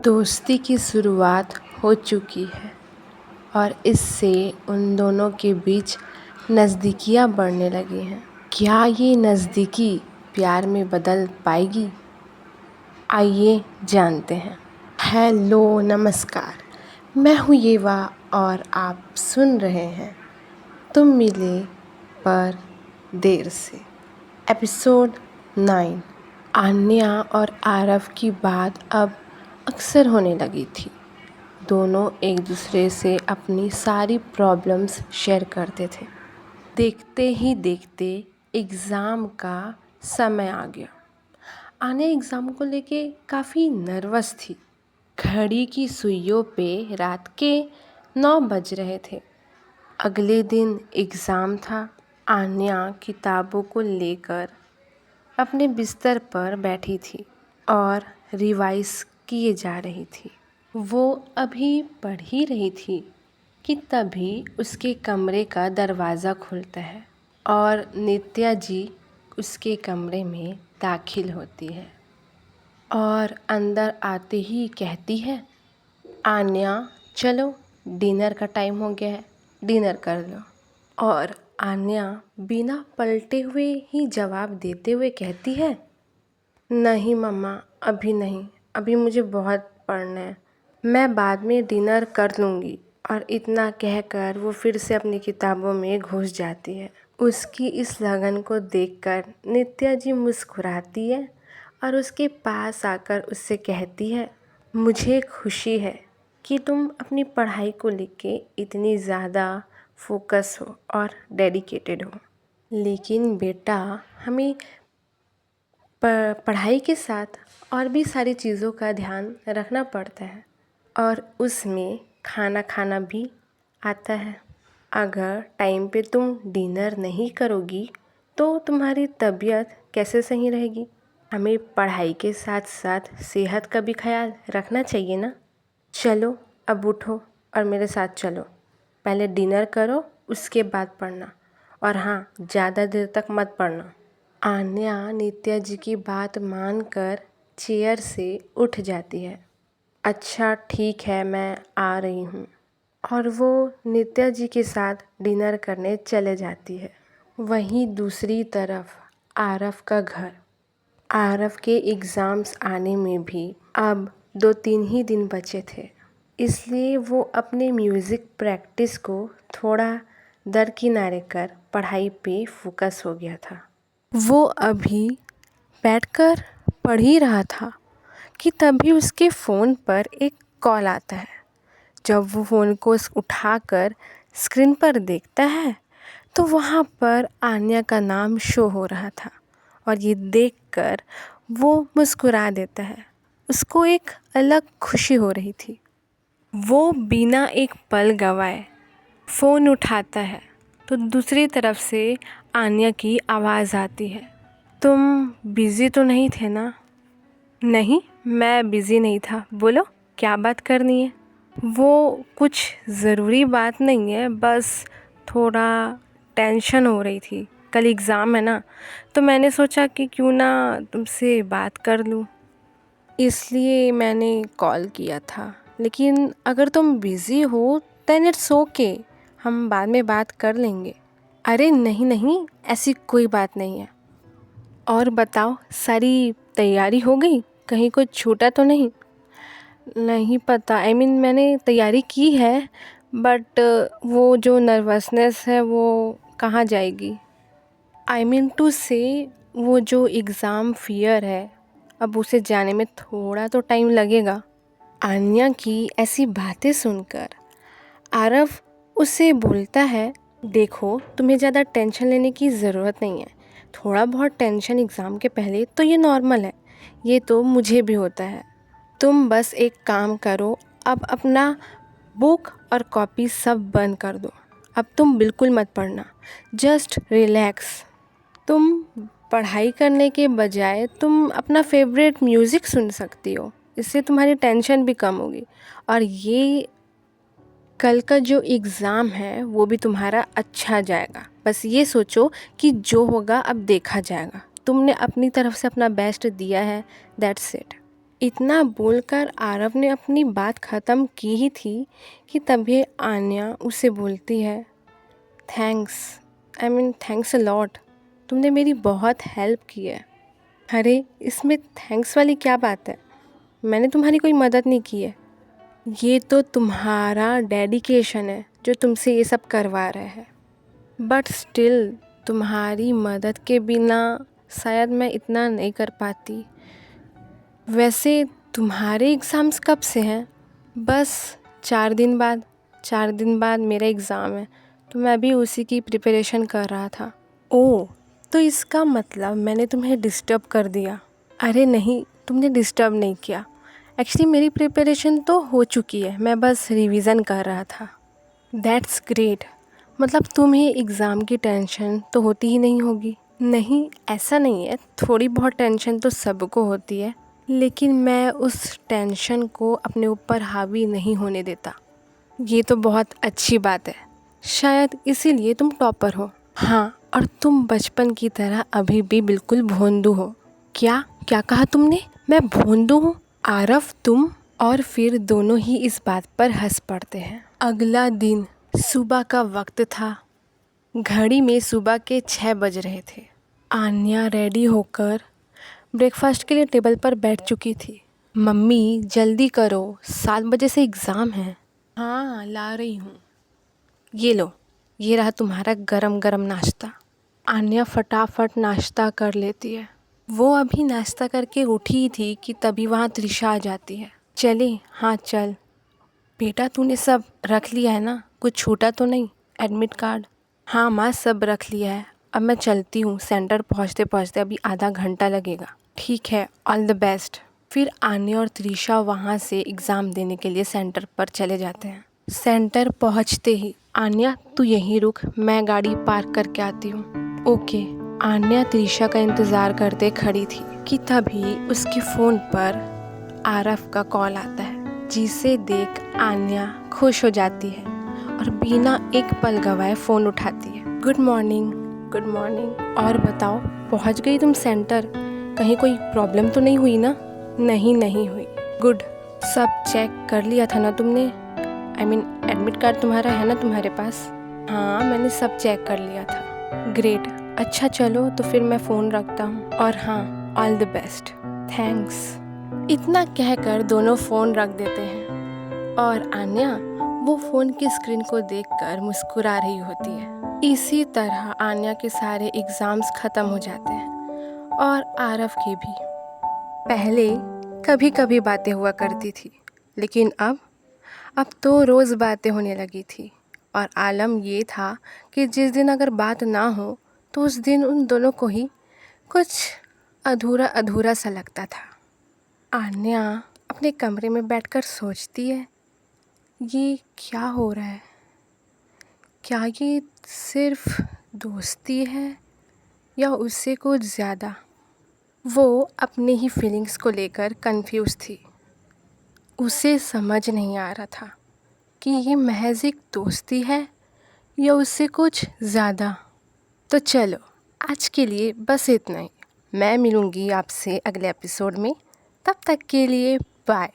दोस्ती की शुरुआत हो चुकी है और इससे उन दोनों के बीच नज़दीकियाँ बढ़ने लगी हैं। क्या ये नज़दीकी प्यार में बदल पाएगी? आइए जानते हैं। हेलो नमस्कार, मैं हूँ येवा और आप सुन रहे हैं तुम मिले पर देर से। एपिसोड 9। आन्या और आरव की बात अब अक्सर होने लगी थी। दोनों एक दूसरे से अपनी सारी प्रॉब्लम्स शेयर करते थे। देखते ही देखते एग्ज़ाम का समय आ गया। आन्या एग्ज़ाम को लेके काफ़ी नर्वस थी। घड़ी की सुइयों पे रात के 9 बज रहे थे। अगले दिन एग्ज़ाम था। आन्या किताबों को लेकर अपने बिस्तर पर बैठी थी और रिवाइज किए जा रही थी। वो अभी पढ़ ही रही थी कि तभी उसके कमरे का दरवाज़ा खुलता है और नित्या जी उसके कमरे में दाखिल होती है और अंदर आते ही कहती है, आन्या चलो डिनर का टाइम हो गया है, डिनर कर लो। और आन्या बिना पलटे हुए ही जवाब देते हुए कहती है, नहीं मम्मा अभी नहीं, अभी मुझे बहुत पढ़ना है, मैं बाद में डिनर कर लूँगी। और इतना कहकर वो फिर से अपनी किताबों में घुस जाती है। उसकी इस लगन को देखकर नित्या जी मुस्कुराती है और उसके पास आकर उससे कहती है, मुझे खुशी है कि तुम अपनी पढ़ाई को लेके इतनी ज़्यादा फोकस हो और डेडिकेटेड हो, लेकिन बेटा हमें पढ़ाई के साथ और भी सारी चीज़ों का ध्यान रखना पड़ता है और उसमें खाना खाना भी आता है। अगर टाइम पे तुम डिनर नहीं करोगी तो तुम्हारी तबीयत कैसे सही रहेगी? हमें पढ़ाई के साथ साथ सेहत का भी ख्याल रखना चाहिए ना। चलो अब उठो और मेरे साथ चलो, पहले डिनर करो उसके बाद पढ़ना, और हाँ ज़्यादा देर तक मत पढ़ना। आन्या नित्या जी की बात मानकर चेयर से उठ जाती है। अच्छा ठीक है, मैं आ रही हूँ। और वो नित्या जी के साथ डिनर करने चले जाती है। वहीं दूसरी तरफ आरव का घर। आरव के एग्ज़ाम्स आने में भी अब 2-3 ही दिन बचे थे, इसलिए वो अपने म्यूज़िक प्रैक्टिस को थोड़ा दरकिनारे कर पढ़ाई पे फोकस हो गया था। वो अभी बैठकर पढ़ ही रहा था कि तभी उसके फ़ोन पर एक कॉल आता है। जब वो फ़ोन को उठाकर स्क्रीन पर देखता है तो वहाँ पर आन्या का नाम शो हो रहा था और ये देखकर वो मुस्कुरा देता है। उसको एक अलग खुशी हो रही थी। वो बिना एक पल गवाए फ़ोन उठाता है तो दूसरी तरफ से आन्या की आवाज़ आती है, तुम बिज़ी तो नहीं थे ना? नहीं, मैं बिज़ी नहीं था, बोलो क्या बात करनी है? वो कुछ ज़रूरी बात नहीं है, बस थोड़ा टेंशन हो रही थी, कल एग्ज़ाम है ना, तो मैंने सोचा कि क्यों ना तुमसे बात कर लूँ, इसलिए मैंने कॉल किया था। लेकिन अगर तुम बिज़ी हो देन इट्स ओके, हम बाद में बात कर लेंगे। अरे नहीं नहीं, ऐसी कोई बात नहीं है। और बताओ सारी तैयारी हो गई, कहीं कुछ छूटा तो नहीं? नहीं पता, मैंने तैयारी की है बट वो जो नर्वसनेस है वो कहाँ जाएगी? टू से वो जो एग्ज़ाम फियर है, अब उसे जाने में थोड़ा तो टाइम लगेगा। आन्या की ऐसी बातें सुनकर आरव उसे बोलता है, देखो तुम्हें ज़्यादा टेंशन लेने की ज़रूरत नहीं है, थोड़ा बहुत टेंशन एग्ज़ाम के पहले तो ये नॉर्मल है, ये तो मुझे भी होता है। तुम बस एक काम करो, अब अपना बुक और कॉपी सब बंद कर दो, अब तुम बिल्कुल मत पढ़ना, जस्ट रिलैक्स। तुम पढ़ाई करने के बजाय तुम अपना फेवरेट म्यूज़िक सुन सकती हो, इससे तुम्हारी टेंशन भी कम होगी और ये कल का जो एग्ज़ाम है वो भी तुम्हारा अच्छा जाएगा। बस ये सोचो कि जो होगा अब देखा जाएगा, तुमने अपनी तरफ से अपना बेस्ट दिया है, दैट्स इट। इतना बोलकर आरव ने अपनी बात ख़त्म की ही थी कि तभी आन्या उसे बोलती है, थैंक्स अ लॉट, तुमने मेरी बहुत हेल्प की है। अरे इसमें थैंक्स वाली क्या बात है, मैंने तुम्हारी कोई मदद नहीं की है। ये तो तुम्हारा डेडिकेशन है जो तुमसे ये सब करवा रहा है। बट स्टिल तुम्हारी मदद के बिना शायद मैं इतना नहीं कर पाती। वैसे तुम्हारे एग्ज़ाम्स कब से हैं? बस 4 दिन बाद मेरा एग्ज़ाम है, तो मैं भी उसी की प्रिपरेशन कर रहा था। ओह, तो इसका मतलब मैंने तुम्हें डिस्टर्ब कर दिया। अरे नहीं, तुमने डिस्टर्ब नहीं किया। एक्चुअली मेरी प्रिपरेशन तो हो चुकी है, मैं बस रिवीज़न कर रहा था। That's great. मतलब तुम्हें एग्ज़ाम की टेंशन तो होती ही नहीं होगी। नहीं, ऐसा नहीं है, थोड़ी बहुत टेंशन तो सबको होती है, लेकिन मैं उस टेंशन को अपने ऊपर हावी नहीं होने देता। ये तो बहुत अच्छी बात है, शायद इसीलिए तुम टॉपर हो। हाँ, और तुम बचपन की तरह अभी भी बिल्कुल भोंदू हो। क्या क्या कहा तुमने? मैं भोंदू हूँ? आरव तुम। और फिर दोनों ही इस बात पर हंस पड़ते हैं। अगला दिन सुबह का वक्त था। घड़ी में सुबह के 6 बज रहे थे। आन्या रेडी होकर ब्रेकफास्ट के लिए टेबल पर बैठ चुकी थी। मम्मी जल्दी करो, 7 बजे से एग्ज़ाम है। हाँ, ला रही हूँ। ये लो, ये रहा तुम्हारा गरम गरम नाश्ता। आन्या फटाफट नाश्ता कर लेती है। वो अभी नाश्ता करके उठी थी कि तभी वहाँ त्रिशा आ जाती है। चले? हाँ चल। बेटा तूने सब रख लिया है ना, कुछ छूटा तो नहीं? Admit card? हाँ माँ, सब रख लिया है। अब मैं चलती हूँ, सेंटर पहुँचते पहुँचते अभी आधा घंटा लगेगा। ठीक है, ऑल द बेस्ट। फिर आन्या और त्रिशा वहाँ से एग्ज़ाम देने के लिए सेंटर पर चले जाते हैं। सेंटर पहुँचते ही, आन्या तू यहीं रुक, मैं गाड़ी पार्क करके आती हूँ। ओके। आन्या त्रिशा का इंतज़ार करते खड़ी थी कि तभी उसके फ़ोन पर आरव का कॉल आता है, जिसे देख आन्या खुश हो जाती है और बिना एक पल गवाए फ़ोन उठाती है। Good morning. Good morning. और बताओ, पहुंच गई तुम सेंटर? कहीं कोई प्रॉब्लम तो नहीं हुई ना? नहीं हुई। गुड। सब चेक कर लिया था ना तुमने? एडमिट कार्ड तुम्हारा है ना तुम्हारे पास? हाँ, मैंने सब चेक कर लिया था। ग्रेट। अच्छा चलो, तो फिर मैं फ़ोन रखता हूँ। और हाँ, ऑल द बेस्ट। थैंक्स। इतना कहकर दोनों फ़ोन रख देते हैं और आन्या वो फ़ोन की स्क्रीन को देखकर मुस्कुरा रही होती है। इसी तरह आन्या के सारे एग्ज़ाम्स ख़त्म हो जाते हैं और आरव के भी। पहले कभी कभी बातें हुआ करती थी, लेकिन अब तो रोज़ बातें होने लगी थी। और आलम ये था कि जिस दिन अगर बात ना हो तो उस दिन उन दोनों को ही कुछ अधूरा अधूरा सा लगता था। आन्या अपने कमरे में बैठकर सोचती है, ये क्या हो रहा है? क्या ये सिर्फ दोस्ती है या उससे कुछ ज़्यादा? वो अपनी ही फीलिंग्स को लेकर कंफ्यूज थी। उसे समझ नहीं आ रहा था कि ये महज एक दोस्ती है या उससे कुछ ज़्यादा। तो चलो, आज के लिए बस इतना ही। मैं मिलूँगी आपसे अगले एपिसोड में। तब तक के लिए बाय।